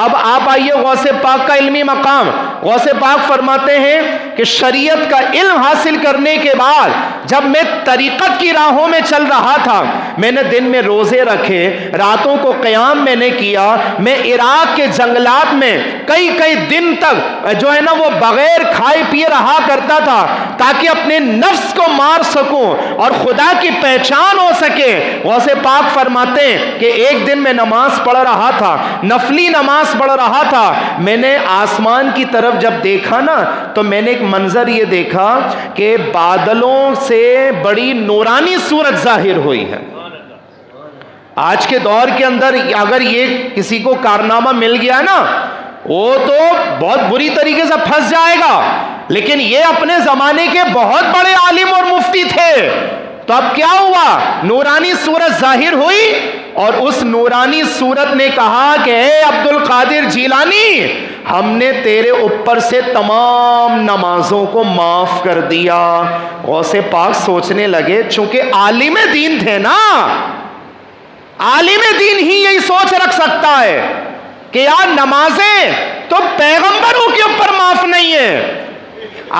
اب آپ آئیے غوث پاک کا علمی مقام. غوث پاک فرماتے ہیں کہ شریعت کا علم حاصل کرنے کے بعد جب میں طریقت کی راہوں میں چل رہا تھا, میں نے دن میں روزے رکھے, راتوں کو قیام میں نے کیا, میں عراق کے جنگلات میں کئی دن تک جو ہے نا وہ بغیر کھائے پیے رہا کرتا تھا تاکہ اپنے نفس کو مار سکوں اور خدا کی پہچان ہو سکے. غوث پاک فرماتے ہیں کہ ایک دن میں نماز پڑھ رہا تھا, نفلی نماز پڑھ رہا تھا, میں نے آسمان کی طرف جب دیکھا نا تو میں نے ایک منظر یہ دیکھا کہ بادلوں سے بڑی نورانی صورت ظاہر ہوئی ہے. آج کے دور کے اندر اگر یہ کسی کو کارنامہ مل گیا نا وہ تو بہت بری طریقے سے پھنس جائے گا, لیکن یہ اپنے زمانے کے بہت بڑے عالم اور مفتی تھے. تو اب کیا ہوا, نورانی صورت ظاہر ہوئی اور اس نورانی صورت نے کہا کہ اے عبد القادر جیلانی, ہم نے تیرے اوپر سے تمام نمازوں کو معاف کر دیا. غوث پاک سوچنے لگے, چونکہ عالم دین تھے نا, عالم دین ہی یہی سوچ رکھ سکتا ہے کہ یار نمازیں تو پیغمبروں کے اوپر معاف نہیں ہے.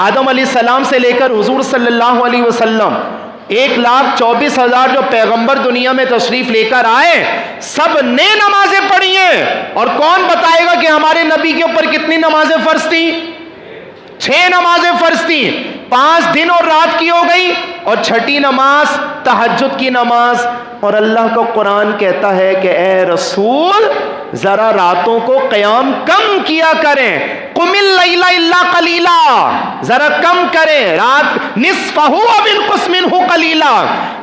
آدم علیہ السلام سے لے کر حضور صلی اللہ علیہ وسلم 1,24,000 جو پیغمبر دنیا میں تشریف لے کر آئے, سب نے نمازیں پڑھی ہیں. اور کون بتائے گا کہ ہمارے نبی کے اوپر کتنی نمازیں فرض تھیں؟ 6 نمازیں فرض تھیں. 5 دن اور رات کی ہو گئی, اور 6ٹھی نماز تہجد کی نماز. اور اللہ کا قرآن کہتا ہے کہ اے رسول ذرا راتوں کو قیام کم کیا کریں, قم اللیل الا قلیلا, ذرا کم کریں, رات نصفہ او انقص منہ قلیلا,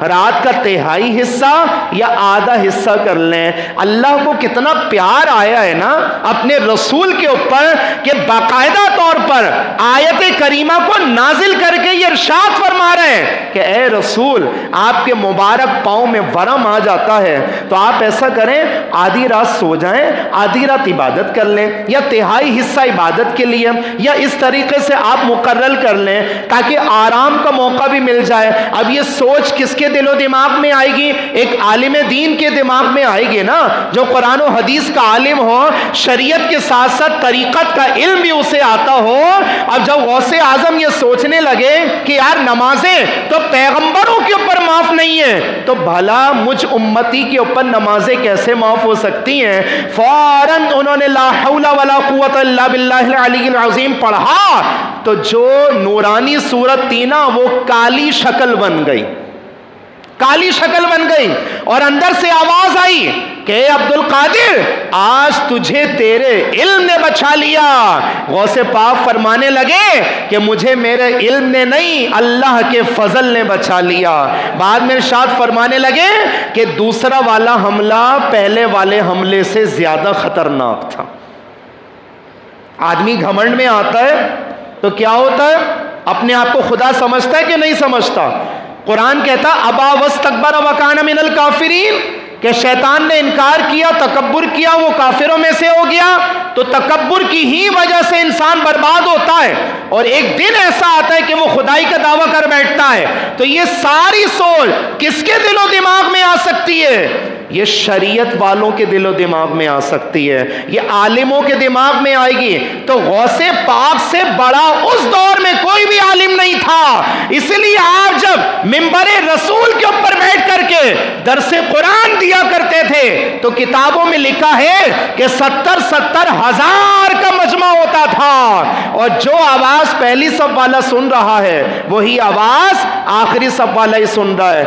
رات کا تہائی حصہ یا آدھا حصہ کر لیں. اللہ کو کتنا پیار آیا ہے نا اپنے رسول کے اوپر کہ باقاعدہ طور پر آیت کریمہ کو نازل کر کے یہ ارشاد فرما رہے ہیں کہ اے رسول آپ کے مبارک پاؤں میں ورم آ جاتا ہے تو آپ ایسا کریں, آدھی رات سو جائیں, آدھی رات عبادت کر لیں, یا تہائی حصہ عبادت کے لیے, یا اس طریقے سے آپ مقرر کر لیں تاکہ آرام کا موقع بھی مل جائے. اب یہ سوچ کس کے دل و دماغ میں آئے گی؟ ایک عالم دین کے دماغ میں آئے گی نا, جو قرآن و حدیث کا عالم ہو, شریعت کے ساتھ ساتھ طریقت کا علم بھی اسے آتا ہو. اب جب غوث اعظم یہ سوچنے لگے کہ یار نمازیں تو پیغمبروں کے اوپر معاف نہیں ہے, تو بھلا مجھ امتی کے اوپر نمازیں کیسے معاف ہو سکتی ہیں؟ فوراً انہوں نے لا حول ولا قوت الا باللہ العلی العظیم پڑھا تو جو نورانی صورت تھی نا وہ کالی شکل بن گئی, کالی شکل بن گئی, اور اندر سے آواز آئی کہ اے عبد القادر آج تجھے تیرے علم نے بچا لیا. غوث پاک فرمانے لگے کہ مجھے میرے علم نے نہیں, اللہ کے فضل نے بچا لیا. بعد میں ارشاد فرمانے لگے کہ دوسرا والا حملہ پہلے والے حملے سے زیادہ خطرناک تھا. آدمی گھمنڈ میں آتا ہے تو کیا ہوتا ہے, اپنے آپ کو خدا سمجھتا ہے کہ نہیں سمجھتا؟ قرآن کہتا ابا واستکبر وکان من الکافرین, کہ شیطان نے انکار کیا, تکبر کیا, وہ کافروں میں سے ہو گیا. تو تکبر کی ہی وجہ سے انسان برباد ہوتا ہے, اور ایک دن ایسا آتا ہے کہ وہ خدائی کا دعویٰ کر بیٹھتا ہے. تو یہ ساری سوچ کس کے دل و دماغ میں آ سکتی ہے؟ یہ شریعت والوں کے دل و دماغ میں آ سکتی ہے, یہ عالموں کے دماغ میں آئے گی. تو غوث پاک سے بڑا اس دور میں کوئی بھی عالم نہیں تھا. اس لیے آپ جب منبر رسول کے اوپر بیٹھ کر کے درس قرآن دیا کرتے تھے تو کتابوں میں لکھا ہے کہ 70 ہزار کا مجمع ہوتا تھا, اور جو آواز پہلی صف والا سن رہا ہے وہی آواز آخری صف والا ہی سن رہا ہے.